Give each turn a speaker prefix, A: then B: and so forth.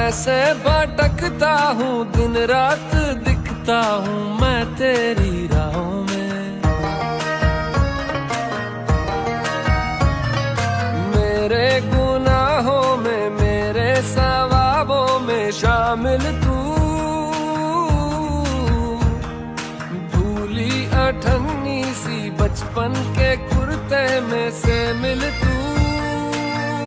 A: ऐसे भटकता हूँ दिन रात दिखता हूँ मैं तेरी राहों में। मेरे गुनाहों में मेरे सवाबों में शामिल तू, भूली अठन्नी सी बचपन के कुर्ते में से